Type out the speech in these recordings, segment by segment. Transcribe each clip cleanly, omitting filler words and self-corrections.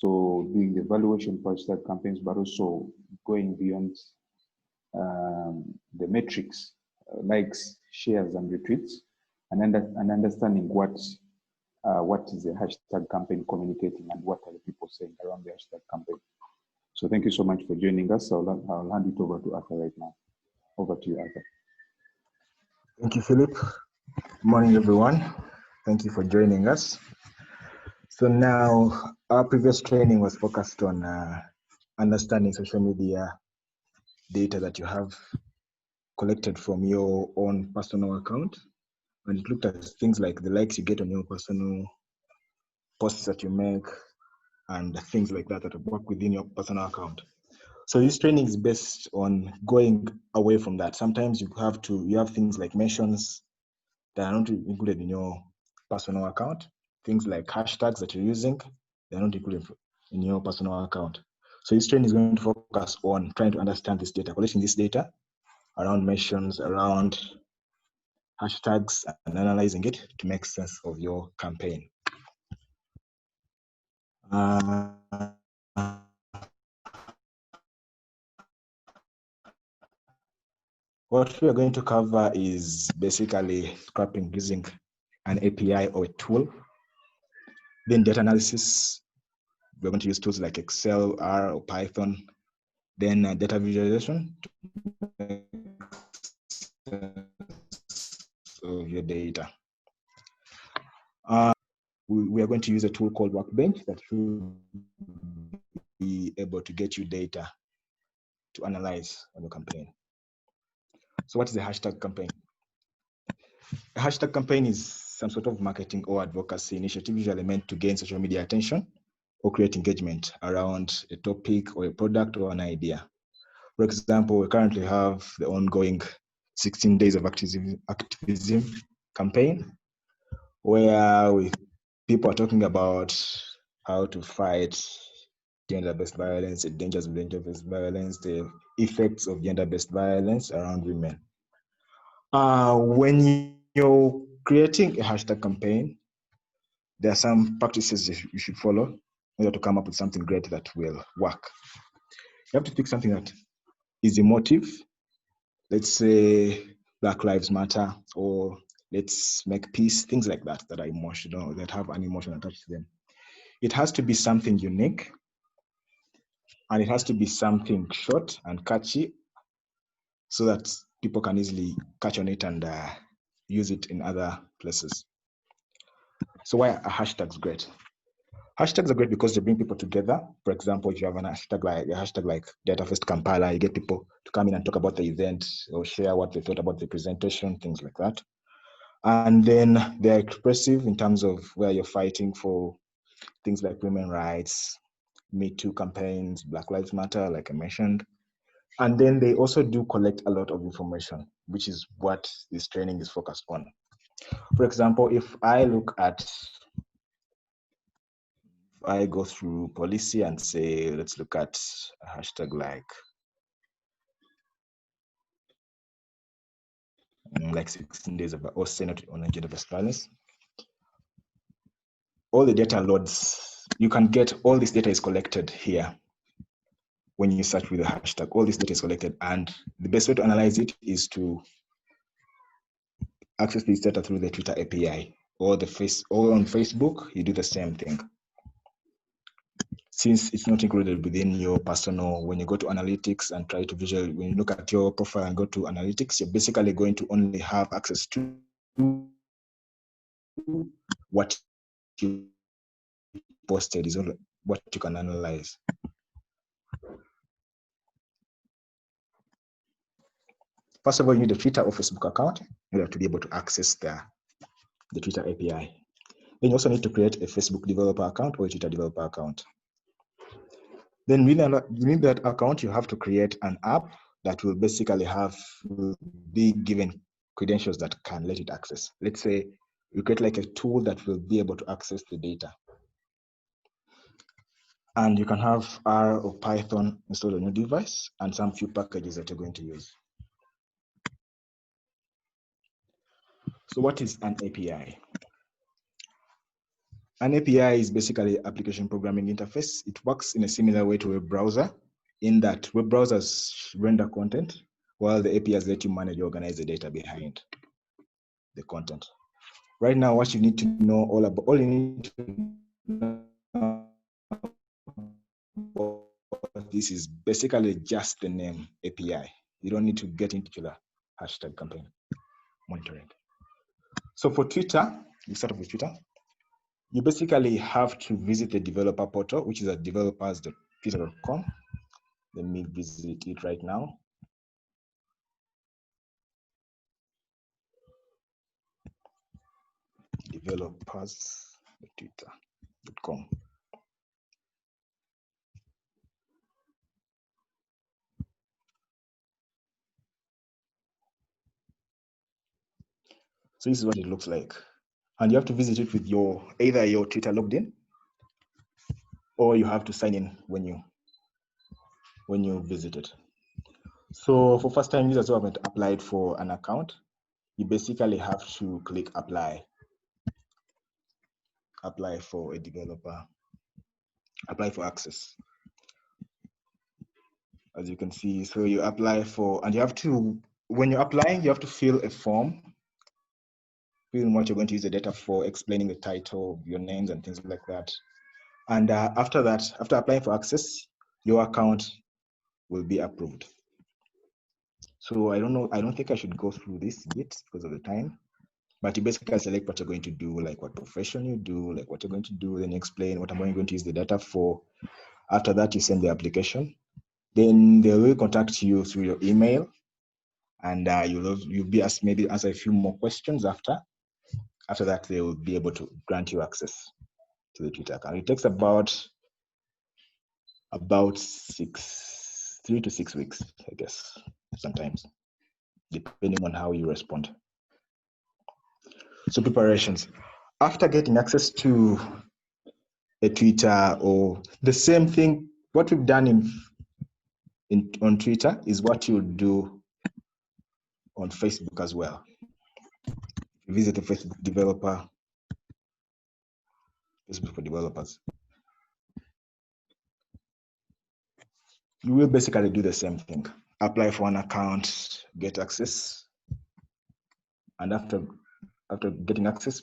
So doing the evaluation for hashtag campaigns, but also going beyond the metrics, likes, shares, and retweets, and understanding what is the hashtag campaign communicating and what are the people saying around the hashtag campaign. So thank you so much for joining us. I'll hand it over to Arthur right now. Over to you, Arthur. Thank you, Philip. Good morning, everyone. Thank you for joining us. So now, our previous training was focused on understanding social media data that you have collected from your own personal account. And it looked at things like the likes you get on your personal posts that you make and things like that that work within your personal account. So this training is based on going away from that. Sometimes you have things like mentions that are not included in your personal account. Things like hashtags that you're using, they're not included in your personal account. So this training is going to focus on trying to understand this data, collecting this data around mentions, around hashtags, and analyzing it to make sense of your campaign. What we are going to cover is basically scrapping using an API or a tool. Then data analysis, we're going to use tools like Excel, R, or Python. Then data visualization of your data. We are going to use a tool called Workbench that will be able to get you data to analyze on your campaign. So what is a hashtag campaign? A hashtag campaign is some sort of marketing or advocacy initiative usually meant to gain social media attention or create engagement around a topic or a product or an idea. For example, we currently have the ongoing 16 days of activism campaign, where people are talking about how to fight gender-based violence, the dangers of gender-based violence, the effects of gender-based violence around women. When you're creating a hashtag campaign, there are some practices you should follow in order to come up with something great that will work. You have to pick something that is emotive. Let's say Black Lives Matter, or let's make peace, things like that, that are emotional, that have an emotion attached to them. It has to be something unique, and it has to be something short and catchy so that people can easily catch on it and use it in other places. So why are hashtags great? Hashtags are great because they bring people together. For example, if you have a hashtag like Data Fest Kampala, you get people to come in and talk about the event or share what they thought about the presentation, things like that. And then they're expressive in terms of where you're fighting for things like women's rights, Me Too campaigns, Black Lives Matter, like I mentioned. And then they also do collect a lot of information, which is what this training is focused on. For example, if I go through policy and say, let's look at a hashtag like 16 days of or Senate on gender-based violence. All the data loads, you can get all this data is collected here. When you search with the hashtag, all this data is collected, and the best way to analyze it is to access this data through the Twitter API or or on Facebook. You do the same thing. Since it's not included within your personal, when you go to analytics and try to when you look at your profile and go to analytics, you're basically going to only have access to what you posted is only what you can analyze. First of all, you need a Twitter or Facebook account in order to be able to access the Twitter API. Then you also need to create a Facebook developer account or a Twitter developer account. Then within that account, you have to create an app that will basically be given credentials that can let it access. Let's say you create like a tool that will be able to access the data. And you can have R or Python installed on your device and some few packages that you're going to use. So what is an API? An API is basically application programming interface. It works in a similar way to a web browser, in that web browsers render content, while the APIs let you manage and organize the data behind the content. Right now, what you need to know all you need to know about this is basically just the name API. You don't need to get into the hashtag campaign monitoring. So for Twitter, you start off with Twitter. You basically have to visit the developer portal, which is at developers.twitter.com. Let me visit it right now. Developers.twitter.com. So this is what it looks like. And you have to visit it with either your Twitter logged in, or you have to sign in when you visit it. So for first-time users who haven't applied for an account, you basically have to click apply for a developer, apply for access. As you can see, so you apply for, and you have to, when you're applying, you have to fill a form, fill what you're going to use the data for, explaining the title, your names and things like that. And after that, after applying for access, your account will be approved. So I don't think I should go through this bit because of the time, but you basically select what you're going to do, like what profession you do, like what you're going to do, then you explain what I'm going to use the data for. After that, you send the application. Then they will contact you through your email, and you'll be asked maybe answer a few more questions after. After that, they will be able to grant you access to the Twitter account. It takes about 3 to 6 weeks, I guess, sometimes, depending on how you respond. So preparations. After getting access to a Twitter, or the same thing, what we've done on Twitter is what you'll do on Facebook as well. Visit the Facebook developer, Facebook for developers. You will basically do the same thing. Apply for an account, get access, and after getting access,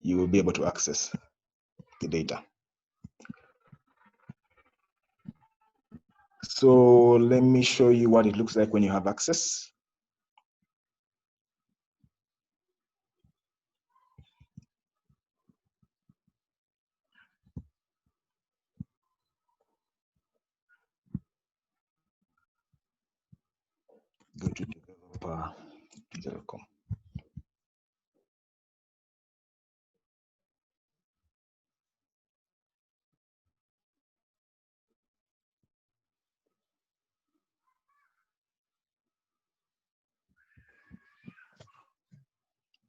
you will be able to access the data. So let me show you what it looks like when you have access. Go to developer.com.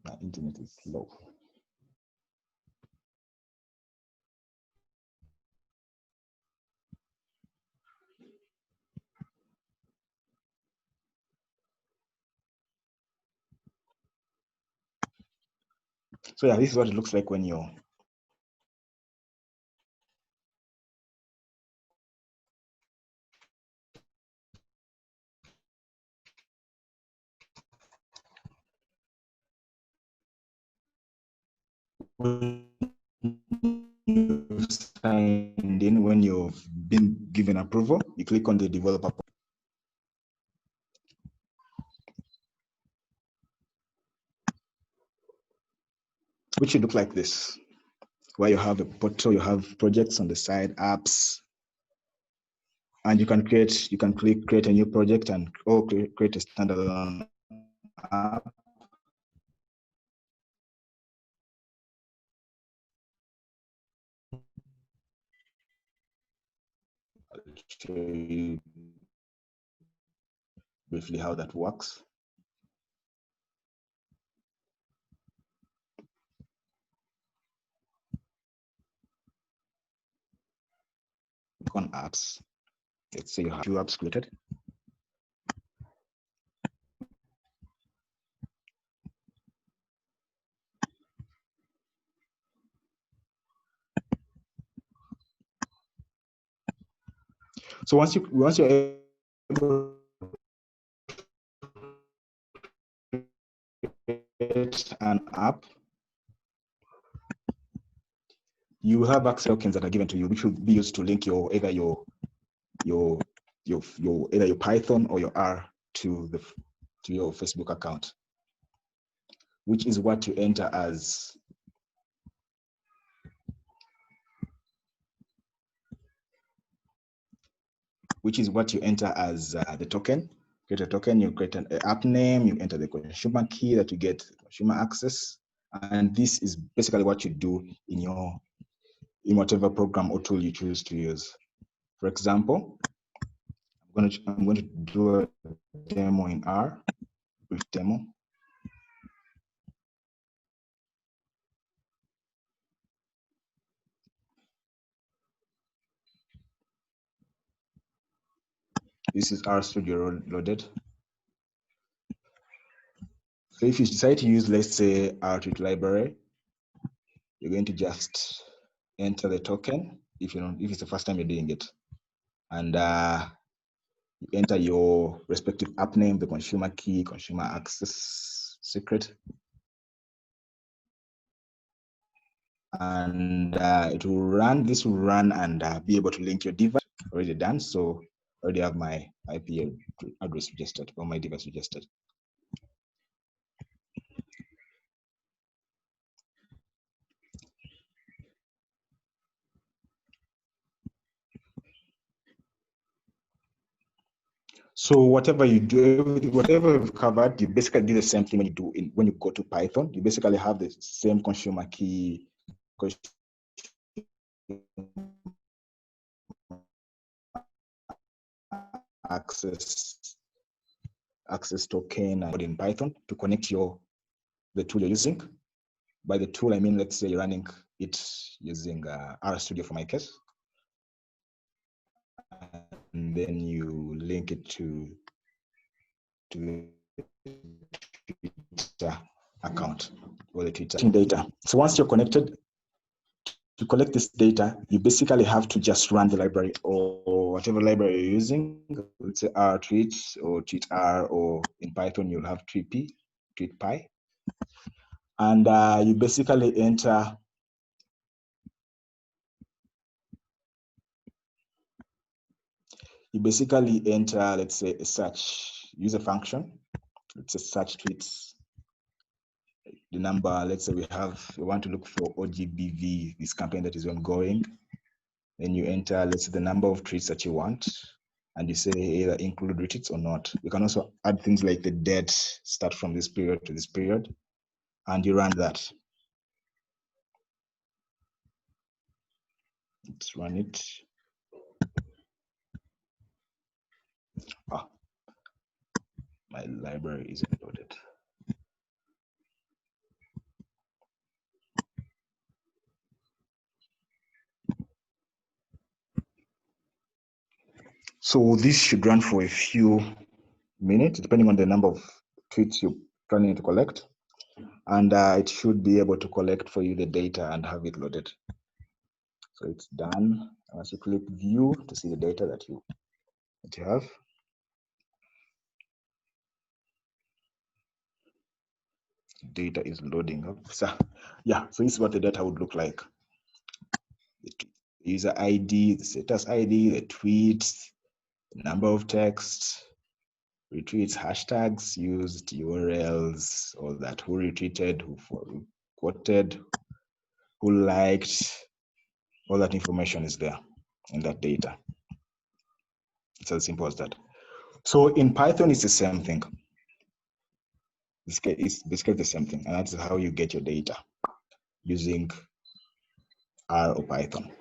My internet is slow. So yeah, this is what it looks like when you're signed in, when you've been given approval, you click on the developer, which should look like this, where you have a portal, you have projects on the side, apps, and you can create a new project and create a standalone app. I'll show you briefly how that works. Click on apps. Let's say you have 2 apps created. So once you're able to create an app, you have access tokens that are given to you, which will be used to link either your Python or your R to your Facebook account, which is what you enter as the token. Create a token, you create an app name, you enter the consumer key that you get consumer access, and this is basically what you do in whatever program or tool you choose to use. For example, I'm going to do a demo in R, brief demo. This is R Studio loaded. So if you decide to use, let's say, R-Tweet library, you're going to just enter the token if it's the first time you're doing it, and you enter your respective app name, the consumer key, consumer access secret, and it will run. This will run and be able to link your device. Already done. So I already have my IP address registered or my device registered. So whatever you do, whatever you've covered, you basically do the same thing when you go to Python. You basically have the same consumer key, access token in Python to connect the tool you're using. By the tool, I mean, let's say you're running it using RStudio for my case. And then you link it to the Twitter account or the Twitter data. So once you're connected, to collect this data, you basically have to just run the library or whatever library you're using. Let's say R-Tweet or TweetR, or in Python, you'll have TweetPy. And you basically enter let's say, a search user function. Let's say search tweets. The number, let's say we want to look for OGBV, this campaign that is ongoing. Then you enter, let's say, the number of tweets that you want, and you say either include retweets or not. You can also add things like the date, start from this period to this period, and you run that. Let's run it. My library isn't loaded. So this should run for a few minutes, depending on the number of tweets you're planning to collect. And it should be able to collect for you the data and have it loaded. So it's done. Once you click view to see the data that you have. Data is loading up. So yeah, so this is what the data would look like. The user ID, the status ID, the tweets, the number of texts, retweets, hashtags used, URLs, all that, who retweeted, who quoted, who liked, all that information is there in that data. It's as simple as that. So in Python, it's the same thing. It's basically the same thing, and that's how you get your data using R or Python.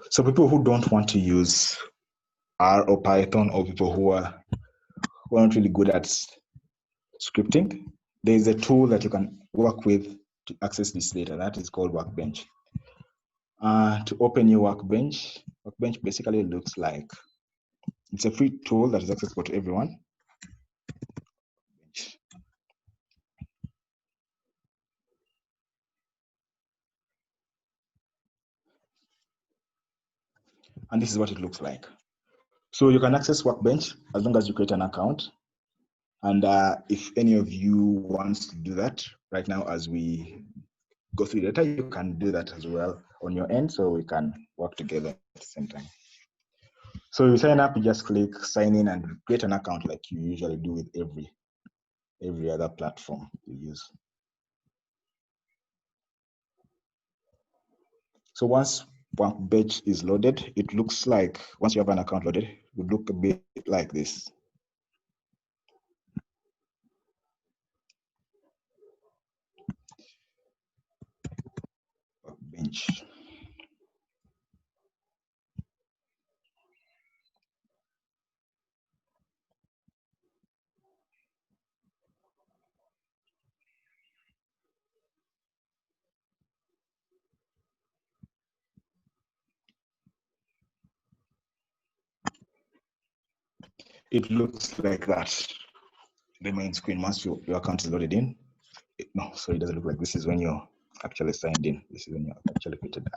So people who don't want to use R or Python, or people who aren't really good at scripting, there is a tool that you can work with to access this data. That is called Workbench. To open your Workbench basically looks like, it's a free tool that is accessible to everyone. And this is what it looks like. So you can access Workbench as long as you create an account. And if any of you wants to do that right now as we go through the data, you can do that as well on your end, so we can work together at the same time. So you sign up, you just click sign in and create an account like you usually do with every other platform you use. So once Workbench is loaded, it looks like, once you have an account loaded, it would look a bit like this. Workbench. It looks like that. The main screen, once your account is loaded in. No, sorry, it doesn't look like this. Is when you're actually signed in. This is when you're actually created.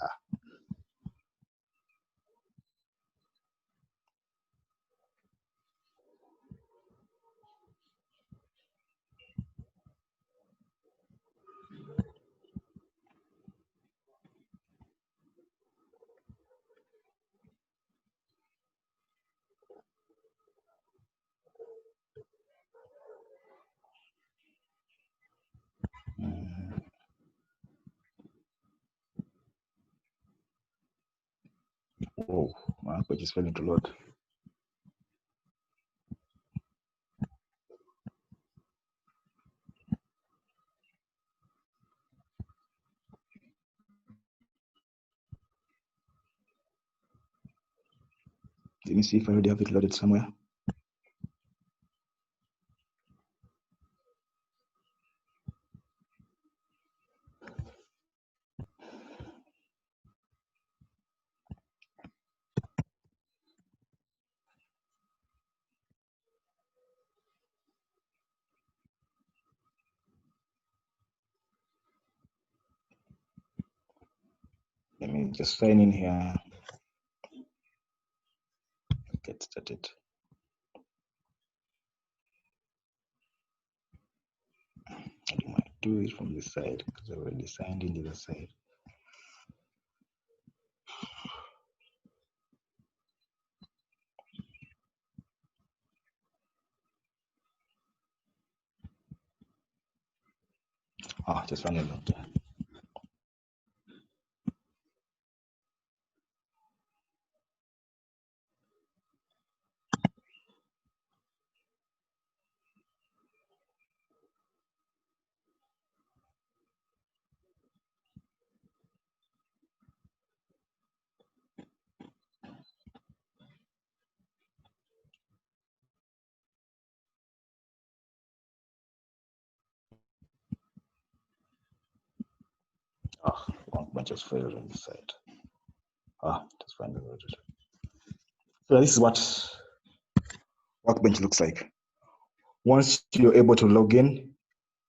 Oh, my page is failing to load. Let me see if I already have it loaded somewhere. Let me just sign in here. Get started. I might do it from this side because I already signed in the other side. Oh, just running out there. Oh, one bunch of failed on this side. Ah, just find it. So this is what Workbench looks like. Once you're able to log in,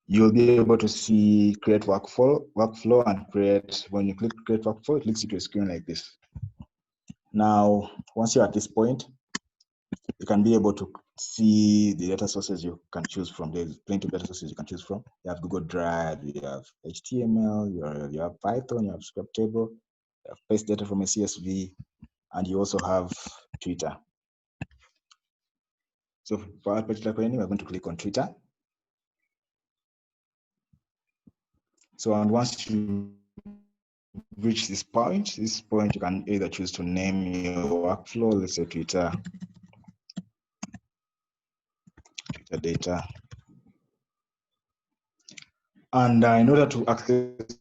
you'll be able to see create workflow and create. When you click create workflow, it leads you to a screen like this. Now, once you're at this point, you can be able to see the data sources you can choose from. There's plenty of data sources you can choose from. You have Google Drive, you have HTML, you have Python, you have script table, you have paste data from a CSV, and you also have Twitter. So for our particular training, we're going to click on Twitter. So, and once you reach this point, you can either choose to name your workflow, let's say Twitter data. And in order to access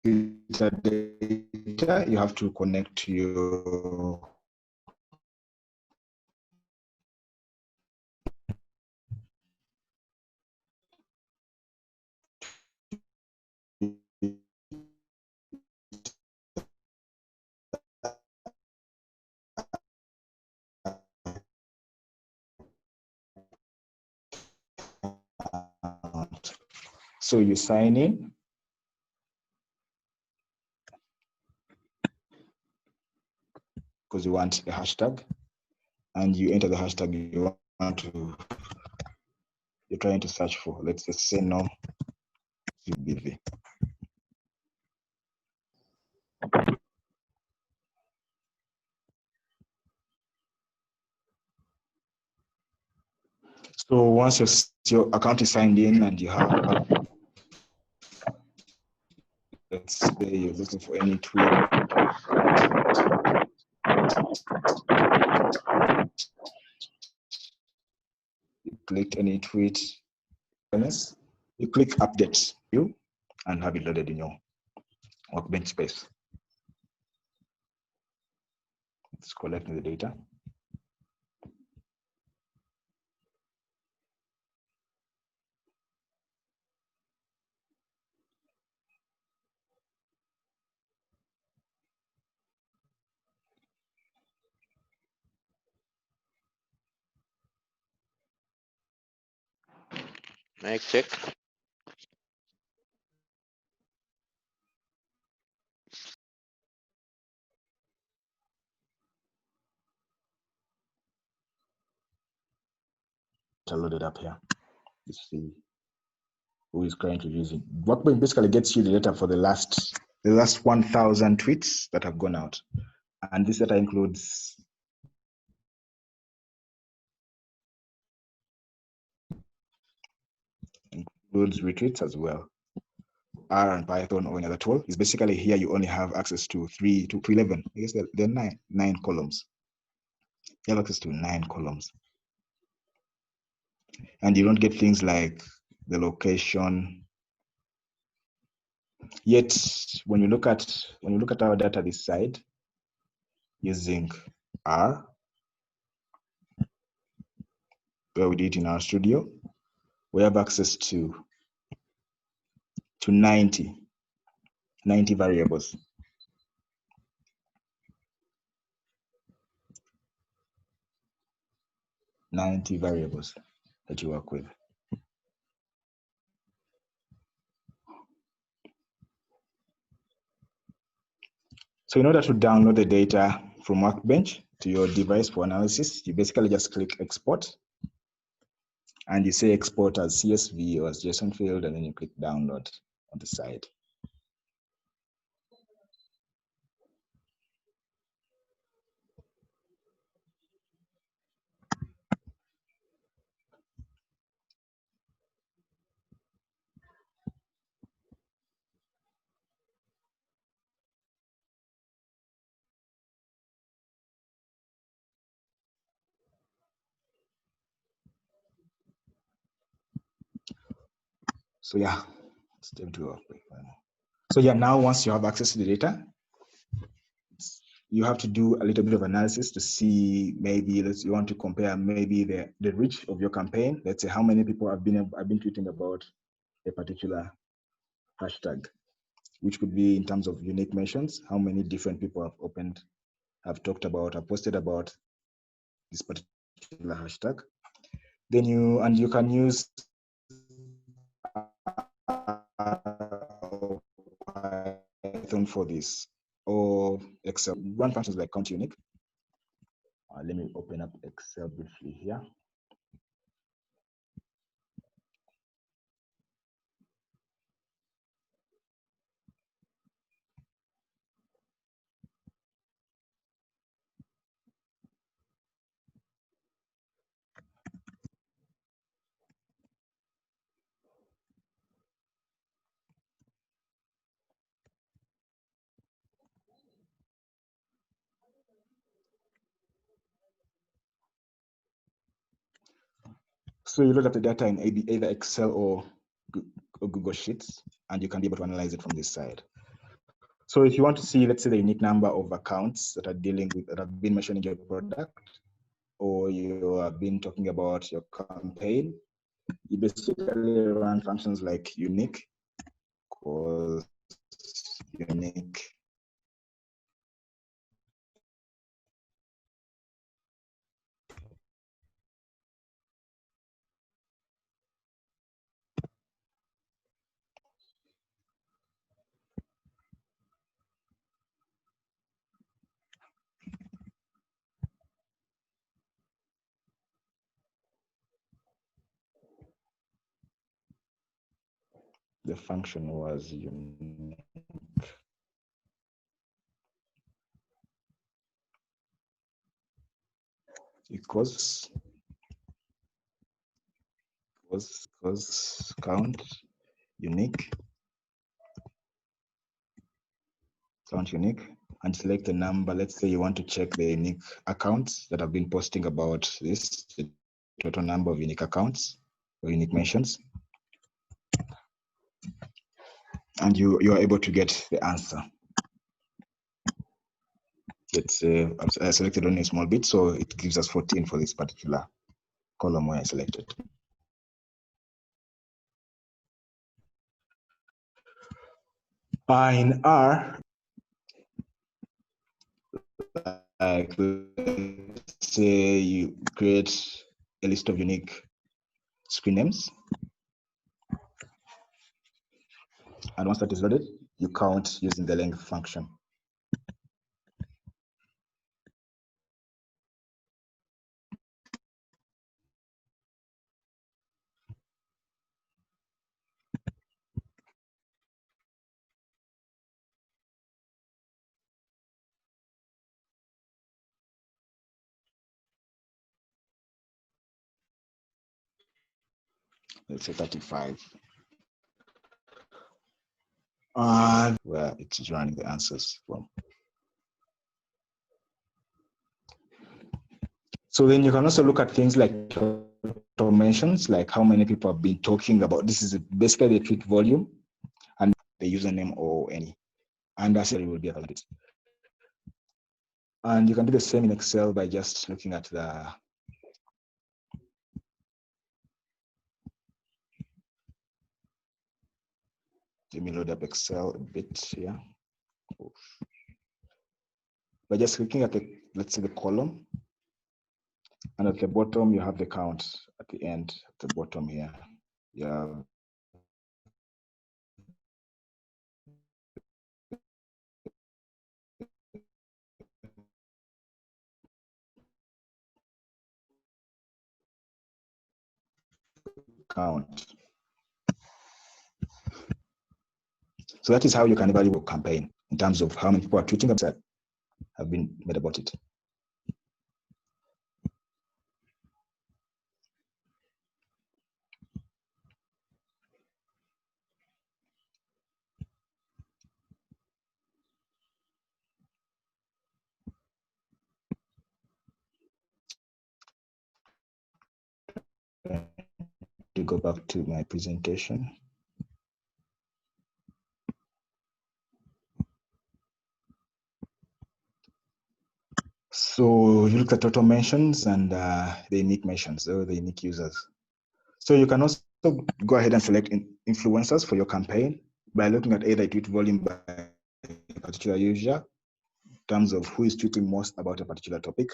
Twitter data, you have to connect your so you sign in. suppose you want a hashtag, and you enter the hashtag you want to, you're trying to search for. Let's just say no CBV. So once your account is signed in and you have, let's say you're looking for any tweet, you click any tweet, you click update view and have it loaded in your Workbench space. It's collecting the data. Mic check. Loaded up here. You see who is currently using. Workbench basically gets you the data for the last 1,000 tweets that have gone out, and this data includes retweets as well. R and Python or any other tool is basically here you only have access to 3 to 11. I guess there are nine columns. You have access to 9 columns, and you don't get things like the location. Yet when you look at our data this side using R, where we did it in our studio, we have access to 90 variables. 90 variables that you work with. So in order to download the data from Workbench to your device for analysis, you basically just click export, and you say export as CSV or as JSON field, and then you click download on the side. So yeah, it's time to work. So yeah, now once you have access to the data, you have to do a little bit of analysis to see, maybe you want to compare maybe the reach of your campaign. Let's say how many people have been tweeting about a particular hashtag, which could be in terms of unique mentions, how many different people have talked about, have posted about this particular hashtag. Then you can use Python for this, or Excel. Run functions like count unique. Let me open up Excel briefly here. So you load up the data in either Excel or Google Sheets, and you can be able to analyze it from this side. So if you want to see, let's say, the unique number of accounts that are that have been mentioning your product, or you have been talking about your campaign, you basically run functions like unique, cause unique. the function was unique equals count unique and select the number. Let's say you want to check the unique accounts that have been posting about this, the total number of unique accounts or unique mentions. And you are able to get the answer. It's I selected only a small bit, so it gives us 14 for this particular column where I selected. In R, like let's say you create a list of unique screen names. And once that is loaded, you count using the length function. Let's say 35. And where it's running the answers from. So then you can also look at things like automations, like how many people have been talking about this. Is basically the tweet volume and the username or any. And that's it will be available. And you can do the same in Excel by just looking at the let me load up Excel a bit here. By just looking at the, let's say the column, and at the bottom you have the count at the end, at the bottom here. You have count. So that is how you can evaluate your campaign in terms of how many people are tweeting about it, have been made about it. To go back to my presentation. So you look at total mentions and the unique mentions, or the unique users. So you can also go ahead and select influencers for your campaign by looking at either tweet volume by a particular user, in terms of who is tweeting most about a particular topic.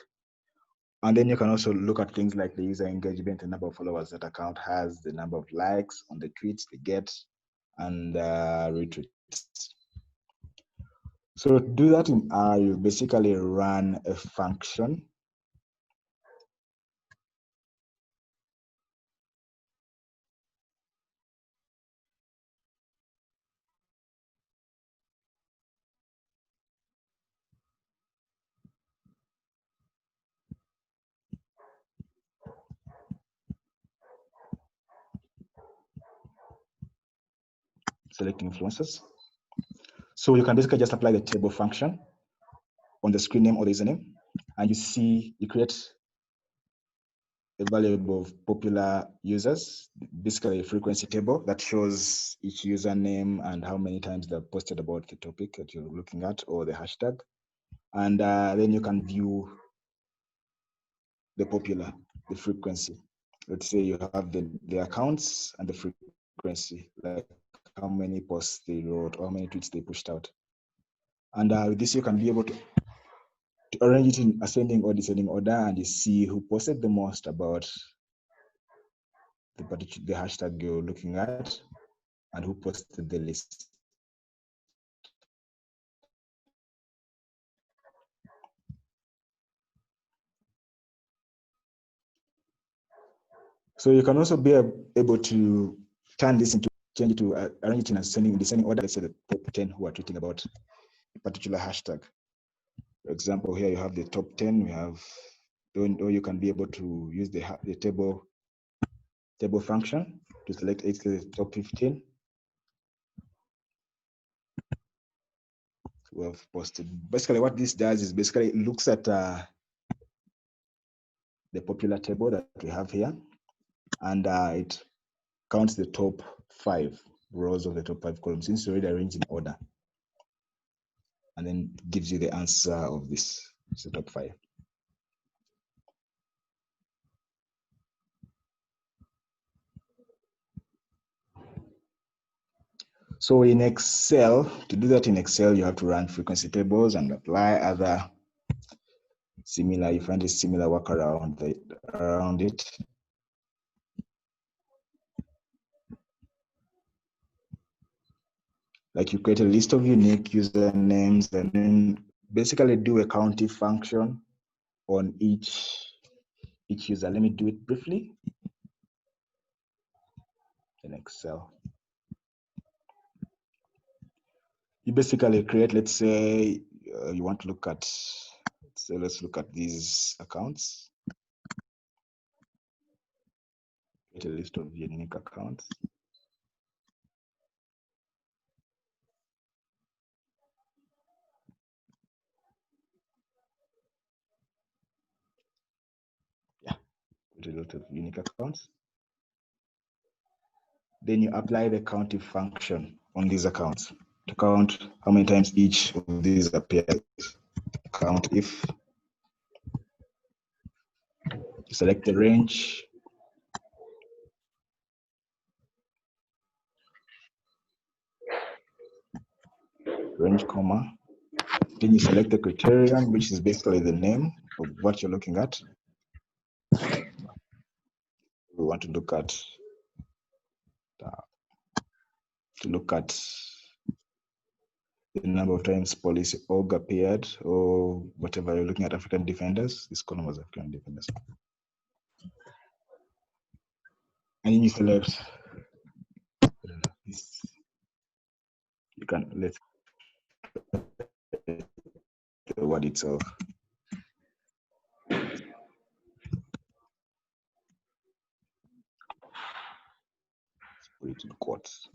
And then you can also look at things like the user engagement, the number of followers that account has, the number of likes on the tweets they get, and retweets. So to do that in R, you basically run a function. Select influencers. So you can basically just apply the table function on the screen name or the username, and you see, you create a variable of popular users, basically a frequency table that shows each username and how many times they've posted about the topic that you're looking at or the hashtag. And then you can view the popular, the frequency. Let's say you have the accounts and the frequency, like how many posts they wrote or how many tweets they pushed out. And with this, you can be able to arrange it in ascending or descending order, and you see who posted the most about the hashtag you're looking at and who posted the least. So you can also be able to turn this into change it to arrange it in descending order. Let's say the top 10 who are tweeting about a particular hashtag. For example, here you have the top 10. We have, or you can be able to use the table function to select the top 15. We have posted. Basically, what this does is basically it looks at the popular table that we have here, and it counts the top 5 rows of the top 5 columns since it's already arranged in order, and then gives you the answer of this. It's the top 5. So in Excel, to do that in Excel, you have to run frequency tables and apply other similar, you find a similar workaround around it. Like you create a list of unique usernames and then basically do a county function on each user. Let me do it briefly in Excel. You basically create, let's say you want to look at, let's look at these accounts. Create a list of unique accounts. Yeah, create a lot of unique accounts. Then you apply the counting function on these accounts to count how many times each of these appears. Count if. Select the range. Range, comma. Then you select the criterion, which is basically the name of what you're looking at. We want to look at the number of times policy org appeared, or whatever you're looking at. African defenders. This column was African defenders. And then you select this. You can let's the word itself. Put it in quotes.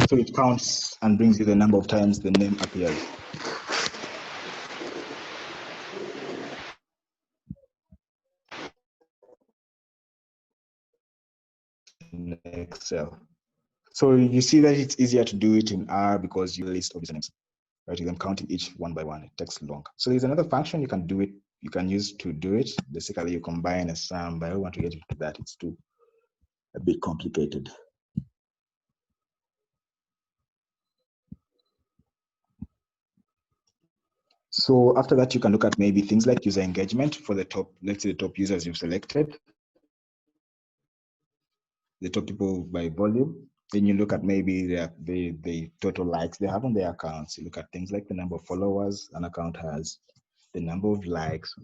So it counts and brings you the number of times the name appears. In Excel. So you see that it's easier to do it in R because you list of usernames, right? You can count each one by one. It takes long. So there's another function you can do it. You can use to do it. Basically, you combine a sum, but I don't want to get into that. It's a bit complicated. So after that, you can look at maybe things like user engagement for the top, let's say the top users you've selected, the top people by volume. Then you look at maybe the total likes they have on their accounts. You look at things like the number of followers an account has, the number of likes,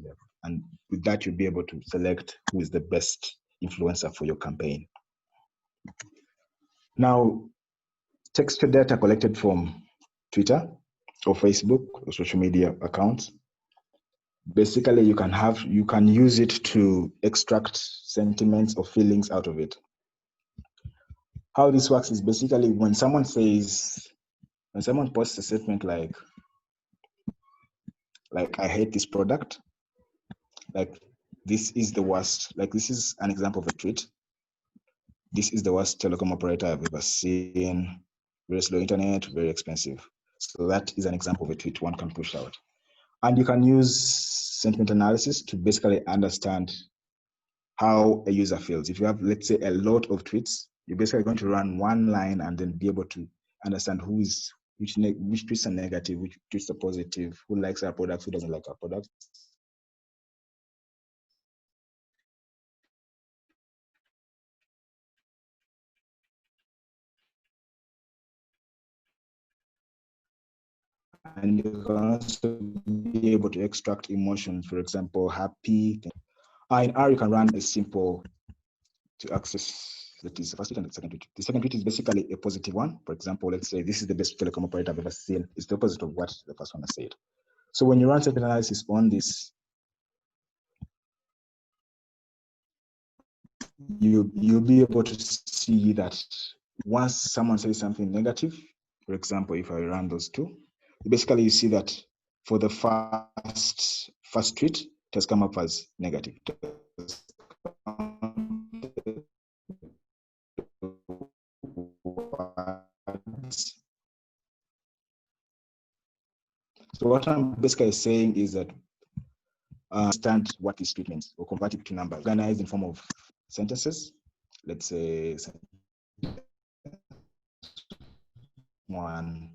and with that, you'll be able to select who is the best influencer for your campaign. Now, texture data collected from Twitter or Facebook or social media accounts. Basically, you can use it to extract sentiments or feelings out of it. How this works is basically when someone posts a statement like I hate this product, like this is the worst, like this is an example of a tweet. This is the worst telecom operator I've ever seen. Very slow internet, very expensive. So that is an example of a tweet one can push out. And you can use sentiment analysis to basically understand how a user feels. If you have, let's say, a lot of tweets, you're basically going to run one line and then be able to understand which tweets are negative, which tweets are positive, who likes our products, who doesn't like our products. And you can also be able to extract emotions, for example, happy. In R, you can run a simple to access, that is the first tweet and the second tweet. The second tweet is basically a positive one. For example, let's say this is the best telecom operator I've ever seen. It's the opposite of what the first one has said. So when you run sentiment analysis on this, you'll be able to see that once someone says something negative, for example, if I run those two, basically you see that for the first tweet, it has come up as negative. So what I'm basically saying is that understand what this tweet means or convert it to numbers, organized in form of sentences. Let's say one,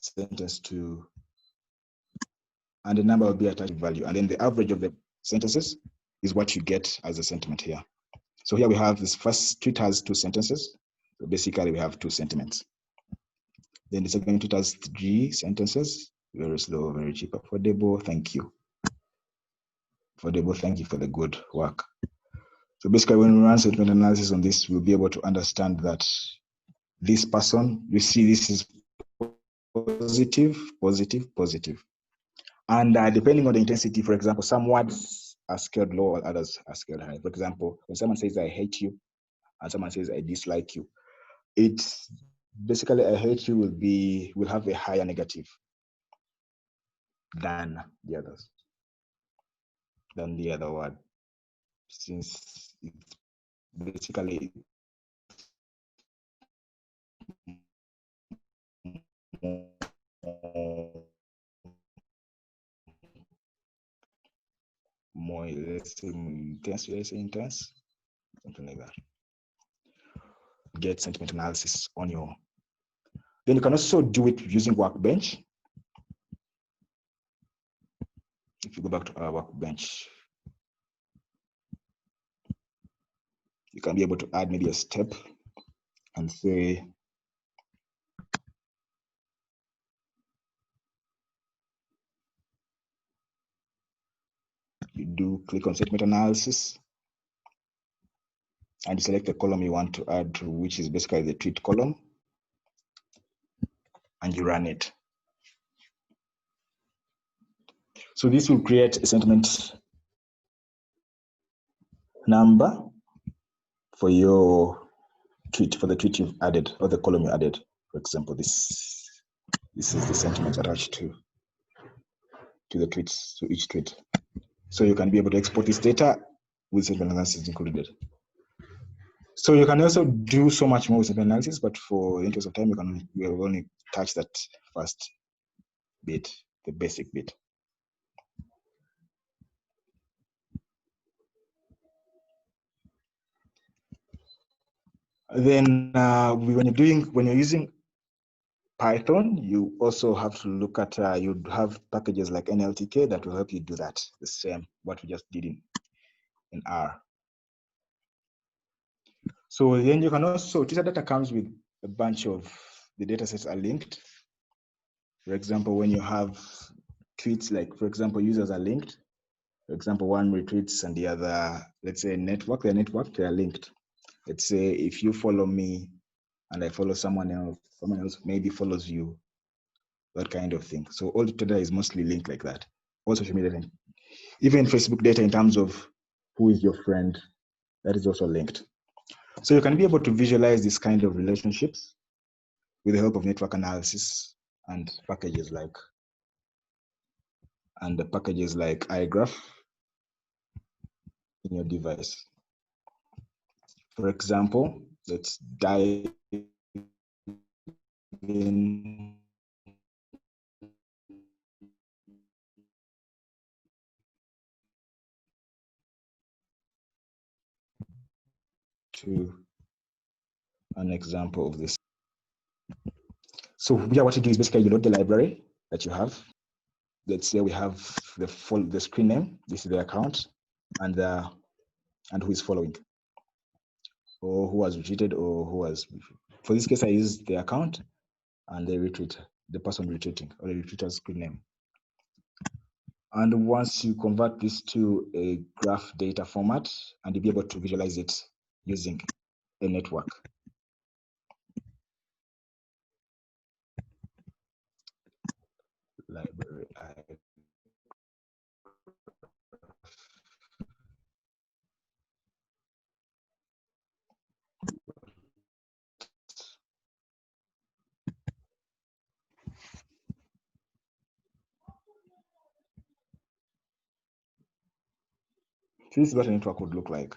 sentence two, and the number will be attached to value. And then the average of the sentences is what you get as a sentiment here. So here we have this first tweet has two sentences. So basically we have two sentiments. Then the second tweet has three sentences. Very slow, very cheap, affordable, thank you. Affordable, thank you for the good work. So basically when we run sentiment analysis on this, we'll be able to understand that this person, you see this is positive, positive, positive. And depending on the intensity, for example, some words are scaled low while others are scaled high. For example, when someone says I hate you and someone says I dislike you, it's basically I hate you will have a higher negative than the others, than the other word, since it's basically more less intense, intense, something like that. Get sentiment analysis on your. Then you can also do it using Workbench. If you go back to our Workbench, you can be able to add maybe a step and say, you do click on sentiment analysis and you select the column you want to add to, which is basically the tweet column, and you run it. So this will create a sentiment number for your tweet, for the tweet you've added or the column you added. For example, this is the sentiment attached to the tweets, to each tweet. So you can be able to export this data with sentiment analysis included. So you can also do so much more with sentiment analysis, but for the interest of time, we will only touch that first bit, the basic bit. Then when you're using Python, you also have to look at, you'd have packages like NLTK that will help you do that, the same, what we just did in R. So then you can also, teacher data comes with a bunch of, the data sets are linked. For example, when you have tweets, like for example, users are linked. For example, one retweets and the other, let's say they're linked. Let's say if you follow me and I follow someone else maybe follows you, that kind of thing. So all the data is mostly linked like that. All social media, even Facebook data in terms of who is your friend, that is also linked. So you can be able to visualize this kind of relationships with the help of network analysis and packages like iGraph in your device. For example, let's dive in to an example of this. So yeah, what you do is basically you load the library that you have. Let's say we have the screen name. This is the account, and who is following, or who has retweeted, or who has. For this case, I use the account, and the retweet, the person retweeting, or the retweeter's screen name. And once you convert this to a graph data format, and you'll be able to visualize it using a network. Library. This is what a network would look like.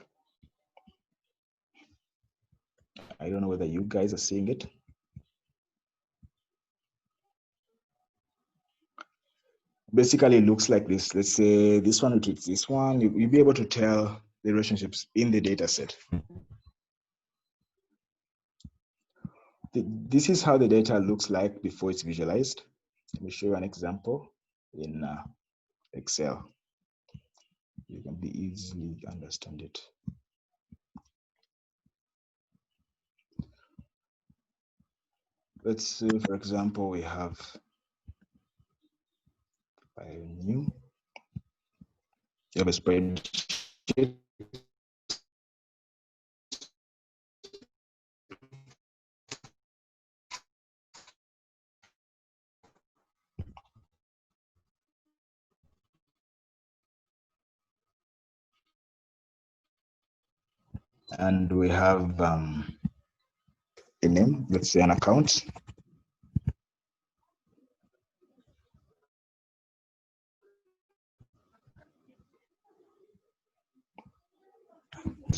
I don't know whether you guys are seeing it. Basically, it looks like this. Let's say this one retreats this one. You'll be able to tell the relationships in the data set. This is how the data looks like before it's visualized. Let me show you an example in Excel. You can be easily understand it. Let's say, for example, we have file new. You have a spreadsheet. And we have a name, let's say an account.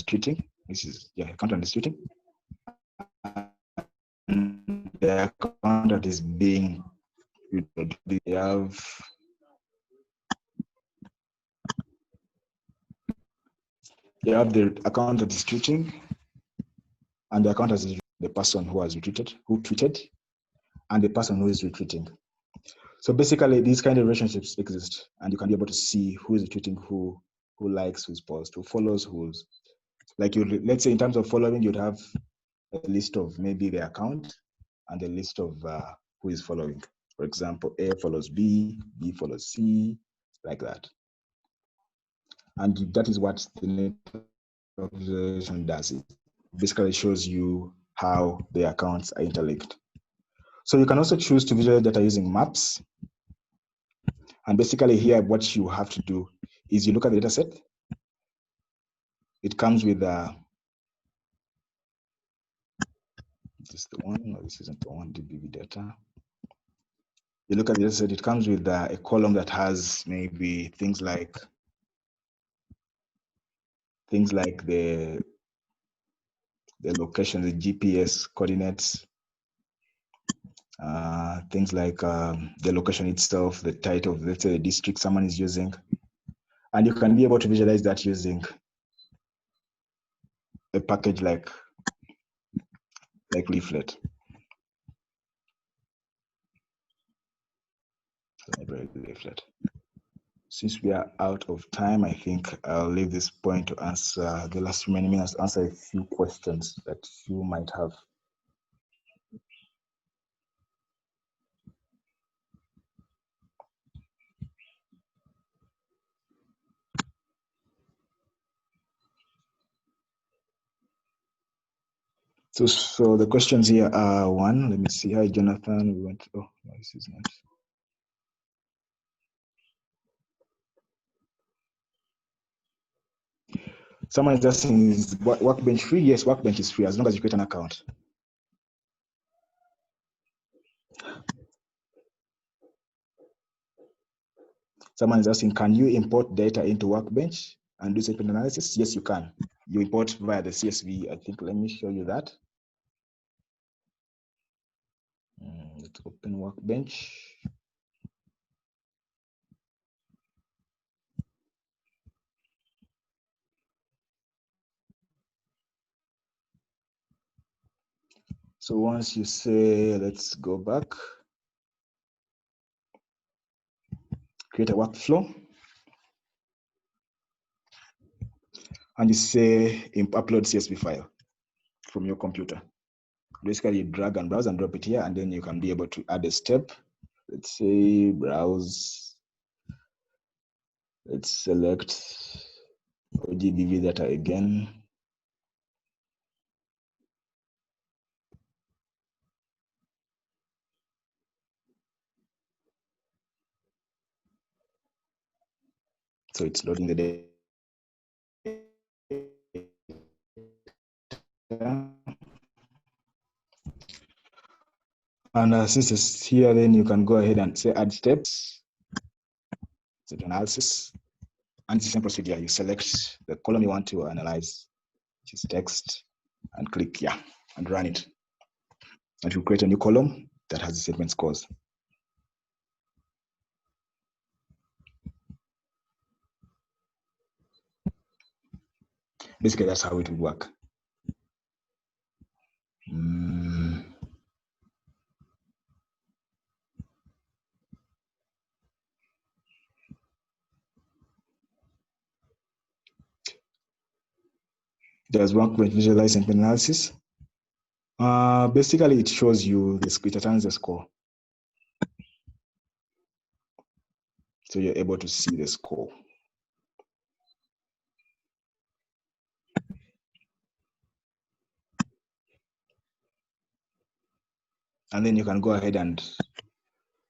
Treating. This is account and treating. And the account that is being treated. They have the account that is treating, and the account is the person who has retweeted, who tweeted, and the person who is retweeting. So basically, these kind of relationships exist, and you can be able to see who is retweeting, who likes whose post, who follows who's. Like let's say in terms of following, you'd have a list of maybe the account and a list of who is following. For example, A follows B, B follows C, like that. And that is what the network visualization does. It basically shows you how the accounts are interlinked. So you can also choose to visualize data using maps. And basically here, what you have to do is you look at the data set. It comes with this is the one, no, this isn't the one, DBV data. You look at the data set, it comes with a column that has maybe things like the location, the GPS coordinates, things like the location itself, the title of, let's say, the district someone is using. And you can be able to visualize that using a package like Leaflet. Leaflet. Since we are out of time, I think I'll leave this point to answer the last remaining minutes, answer a few questions that you might have. So the questions here are one. Let me see. Hi, Jonathan. We went. Oh, no, this is not. Someone is asking, is Workbench free? Yes, Workbench is free as long as you create an account. Someone is asking, can you import data into Workbench and do sentiment analysis? Yes, you can. You import via the CSV. I think, let me show you that. Let's open Workbench. So once you say, let's go back, create a workflow, and you say upload CSV file from your computer. basically you drag and browse and drop it here, and then you can be able to add a step. Let's say browse. Let's select OGBV data again. So it's loading the data. And since it's here, then you can go ahead and say add steps, set analysis. And it's the same procedure. You select the column you want to analyze, which is text, and click here and run it. And you create a new column that has the statement scores. Basically, that's how it would work. Does Workbench visualize and analysis? Basically, it shows you it returns the score. So you're able to see the score. And then you can go ahead and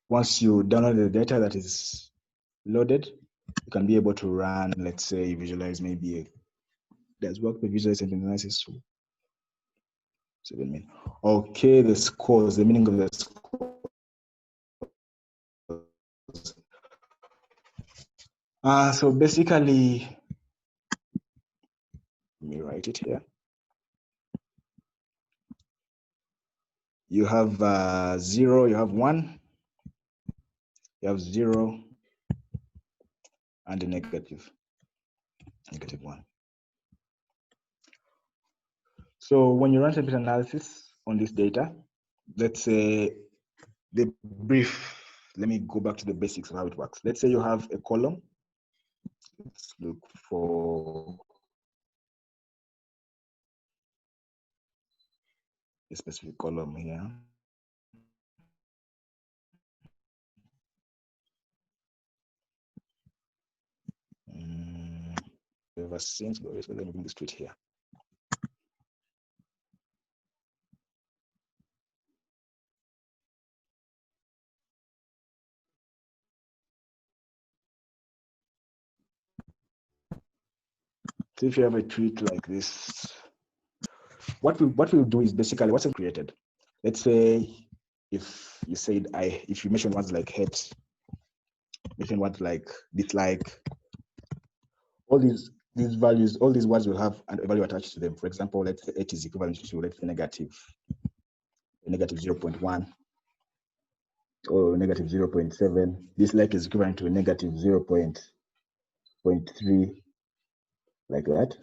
once you download the data that is loaded, you can be able to run, let's say, visualize maybe does Workbench visualize and analysis. 7 minutes. Okay, the scores, the meaning of the scores. So basically, let me write it here. You have 0, you have 1, you have 0, and a negative 1. So when you run sample analysis on this data, let's say the brief, let me go back to the basics of how it works. Let's say you have a column. Let's look for a specific column here. Ever since, let me bring this to it here. So if you have a tweet like this, what we'll do is basically what's created. Let's say if you said if you mention words like hate, mention words like dislike, all these values, all these words will have a value attached to them. For example, let's say 8 is equivalent to, let's say, negative 0.1 or negative 0.7. Dislike is equivalent to a negative 0.3, like that.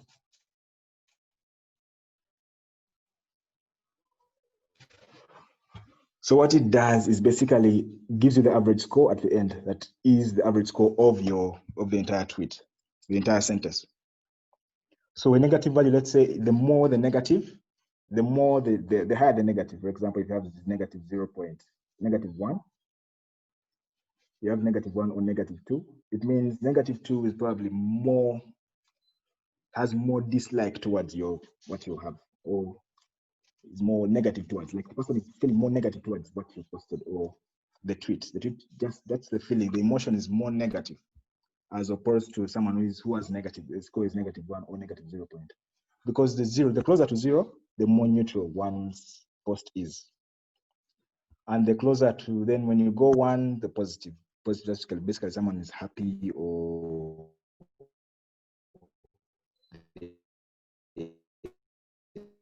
So what it does is basically gives you the average score at the end. That is the average score of the entire tweet, the entire sentence. So a negative value, let's say, the more the negative, the more the higher the negative. For example, if you have negative 1, you have -1 or -2. It means -2 is probably has more dislike towards what you have, or is more negative towards, like the person is feeling more negative towards what you posted or the tweet. The tweet, just that's the feeling. The emotion is more negative, as opposed to someone who has negative. The score is -1 or -0. Because the closer to 0, the more neutral one's post is, and the closer to, then when you go 1, the positive. Basically someone is happy or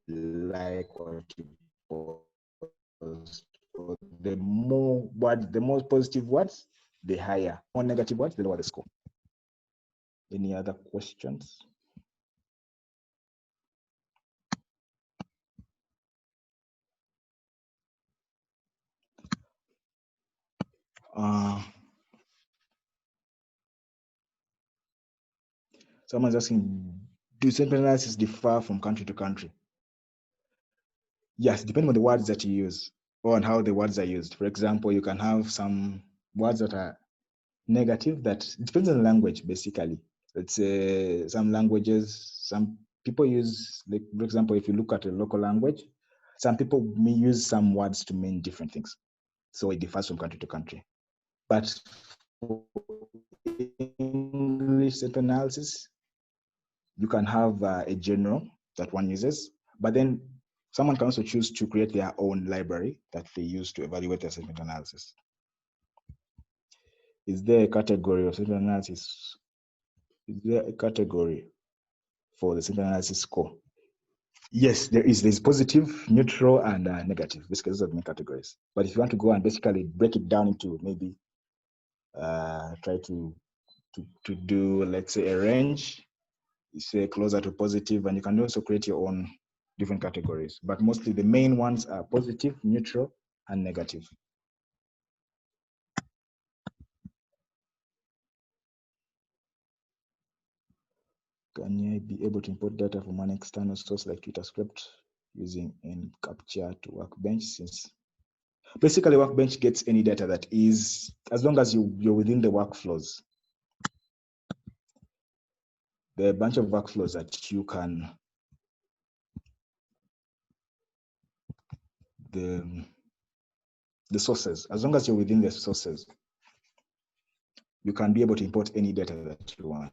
like what you post. The more positive words, the higher. More negative words, the lower the score. Any other questions? Someone's asking, do sample analysis differ from country to country? Yes, depending on the words that you use or on how the words are used. For example, you can have some words that are negative. That depends on the language, basically. Let's say some languages, some people use, like, for example, if you look at a local language, some people may use some words to mean different things. So it differs from country to country. But for English sentence analysis, you can have a general that one uses, but then someone can also choose to create their own library that they use to evaluate their sentiment analysis. Is there a category of sentiment analysis? Is there a category for the sentiment analysis score? Yes, there is. There's positive, neutral, and negative. Basically, those are the main categories. But if you want to go and basically break it down into maybe try to do, let's say, a range, you say closer to positive, and you can also create your own different categories. But mostly the main ones are positive, neutral, and negative. Can I be able to import data from an external source like Twitter script using Capture to Workbench? Since basically Workbench gets any data that is, as long as you're within the workflows. There are a bunch of workflows that you can, the sources, as long as you're within the sources, you can be able to import any data that you want.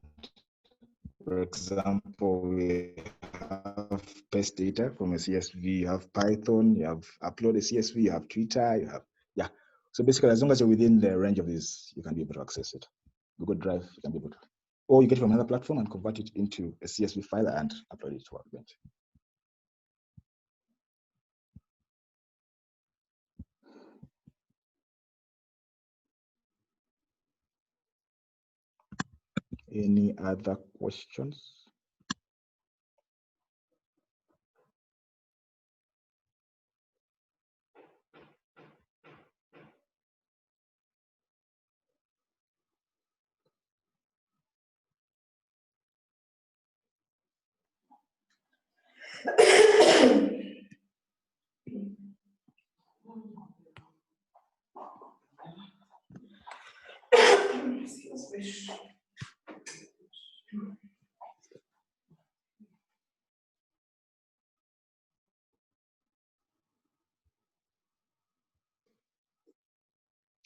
For example, we have paste data from a CSV, you have Python, you have upload a CSV, you have Twitter, you have, yeah. So basically, as long as you're within the range of this, you can be able to access it. Google Drive, you can be able to, or you get it from another platform and convert it into a CSV file and upload it to Workbench. Any other questions? Excuse me.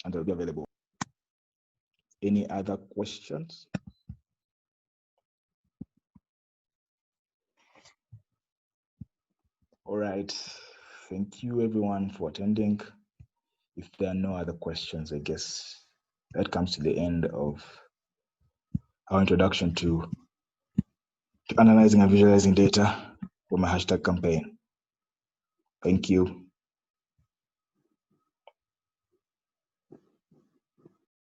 And they'll be available. Any other questions? All right. Thank you everyone for attending. If there are no other questions, I guess that comes to the end of our introduction to analyzing and visualizing data from a hashtag campaign. Thank you.